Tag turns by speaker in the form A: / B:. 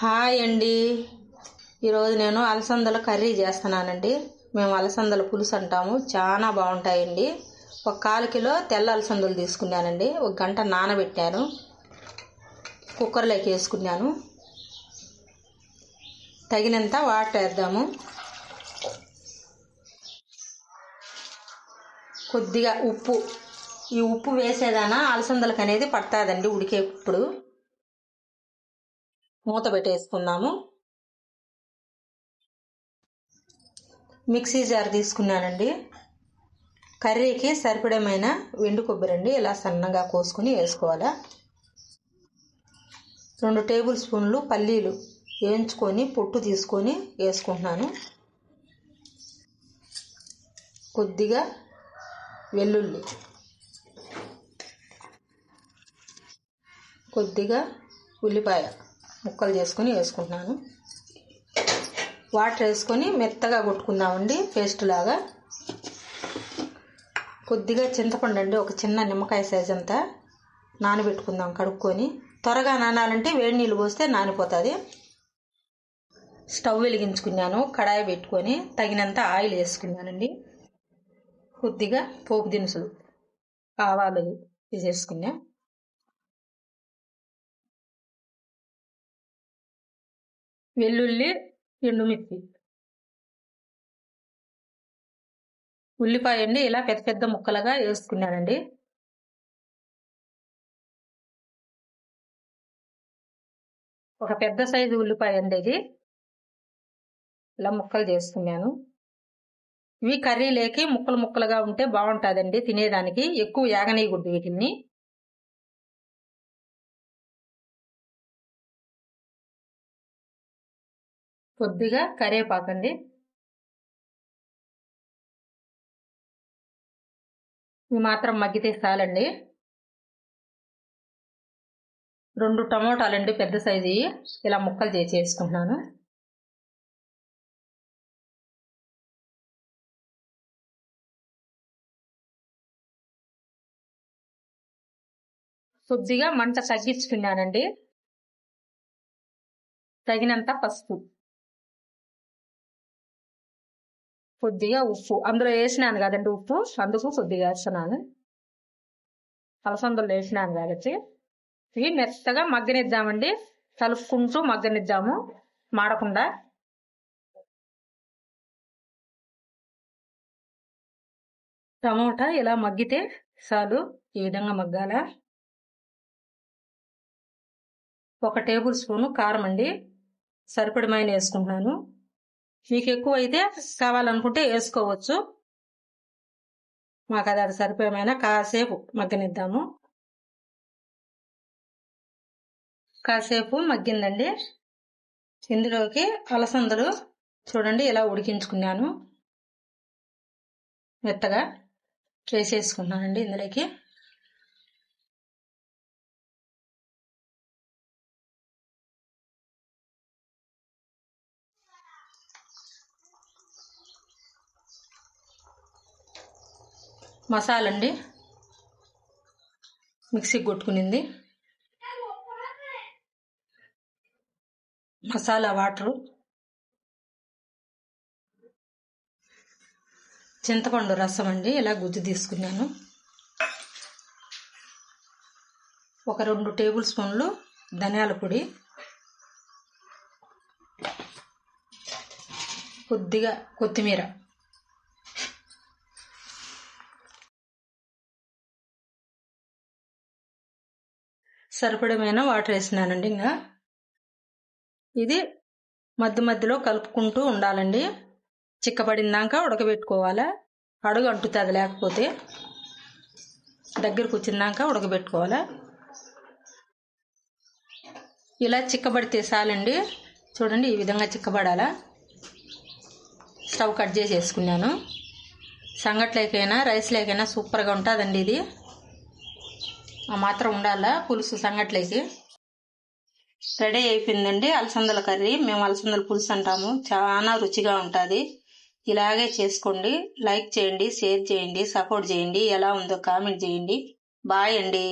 A: Hi అండి. ఈరోజు నేను అలసందల కర్రీ చేస్తున్నానండి. మేము అలసందల పులుసు అంటాము, చాలా బాగుంటాయండి. 1/4 కిలో తెల్ల అలసందలు తీసుకున్నానండి. 1 గంట నానబెట్టాను, కుక్కర్లోకి వేసుకున్నాను. తగినంత వాటర్ వేద్దాము. కొద్దిగా ఉప్పు, ఈ ఉప్పు వేసేదానా అలసందలకు అనేది పడుతుందండి ఉడికేప్పుడు. మూత పెట్టేసుకుందాము. మిక్సీ జార్ తీసుకున్నానండి. కర్రీకి సరిపడమైన ఎండు కొబ్బరి అండి, ఇలా సన్నగా కోసుకుని వేసుకోవాలా. 2 టేబుల్ స్పూన్లు పల్లీలు వేయించుకొని పొట్టు తీసుకొని వేసుకుంటున్నాను. కొద్దిగా వెల్లుల్లి, కొద్దిగా ఉల్లిపాయ ముక్కలు చేసుకొని వేసుకుంటున్నాను. వాటర్ వేసుకొని మెత్తగా కొట్టుకుందామండి, పేస్ట్ లాగా. కొద్దిగా చింతపండు అండి, ఒక చిన్న నిమ్మకాయ సైజ్ అంతా నానబెట్టుకుందాం కడుక్కొని. త్వరగా నానాలంటే వేడి నీళ్ళు పోస్తే నానిపోతుంది. స్టవ్ వెలిగించుకున్నాను, కడాయి పెట్టుకొని తగినంత ఆయిల్ వేసుకున్నానండి. కొద్దిగా పోపు దినుసులు, ఆవాలు వేసేసుకున్నా. వెల్లుల్లి, ఎండుమిర్చి, ఉల్లిపాయ అండి ఇలా పెద్ద పెద్ద ముక్కలుగా వేసుకున్నానండి. ఒక పెద్ద సైజు ఉల్లిపాయ అండి ఇది, ఇలా ముక్కలు చేసుకున్నాను. ఇవి కర్రీలోకి ముక్కలు ముక్కలుగా ఉంటే బాగుంటుందండి తినేదానికి, ఎక్కువ యాగనీయకూడదు వీటిని. కొద్దిగా కరివేపాకండి. ఇవి మాత్రం మగ్గితే చాలండి. 2 టమోటాలండి పెద్ద సైజు, ఇలా ముక్కలు చేసి వేసుకుంటున్నాను. కొద్దిగా మంట తగ్గించుకున్నానండి. తగినంత పసుపు, కొద్దిగా ఉప్పు, అందులో వేసినాను కదండి ఉప్పు, అందుకు కొద్దిగా వేస్తున్నాను. అలసందలు వేసినాను కాబట్టి ఇవి మెత్తగా మగ్గనిద్దామండి, కలుపుకుంటూ మగ్గనిద్దాము మాడకుండా. టమోటా ఇలా మగ్గితే చాలు, ఈ విధంగా మగ్గాల. 1 టేబుల్ స్పూను కారం అండి, సరిపడమైన వేసుకుంటున్నాను. మీకు ఎక్కువ అయితే కావాలనుకుంటే వేసుకోవచ్చు. మాకు అది సరిపోయమైన కాసేపు మగ్గనిద్దాము. కాసేపు మగ్గిందండి. ఇందులోకి అలసందలు చూడండి ఇలా ఉడికించుకున్నాను, మెత్తగా వేసేసుకున్నానండి ఇందులోకి. మసాలా అండి, మిక్సీకి కొట్టుకునింది. మసాలా వాటరు, చింతపండు రసం అండి ఇలా గుజ్జు తీసుకున్నాను. 1 2 టేబుల్ స్పూన్లు ధనియాల పొడి, కొద్దిగా కొత్తిమీర, సరిపడమైన వాటర్ వేసినానండి. ఇంకా ఇది మధ్య మధ్యలో కలుపుకుంటూ ఉండాలండి, చిక్కబడిందాక ఉడకబెట్టుకోవాలా. అడుగు అంటుతుంది, లేకపోతే దగ్గరకు వచ్చిందాక ఉడకబెట్టుకోవాలా. ఇలా చిక్కబడితే చాలండి, చూడండి ఈ విధంగా చిక్కబడాలా. స్టవ్ కట్ చేసి వేసుకున్నాను. సంగట్లేకైనా రైస్లేకైనా సూపర్గా ఉంటుందండి ఇది. ఆ మాత్రం ఉండాలా పులుసు సంగట్లేకి. రెడీ అయిపోయిందండి అలసందల కర్రీ. మేము అలసందల పులుసు అంటాము, చాలా రుచిగా ఉంటుంది. ఇలాగే చేసుకోండి. లైక్ చేయండి, షేర్ చేయండి, సపోర్ట్ చేయండి. ఎలా ఉందో కామెంట్ చేయండి. బాయ్ అండి.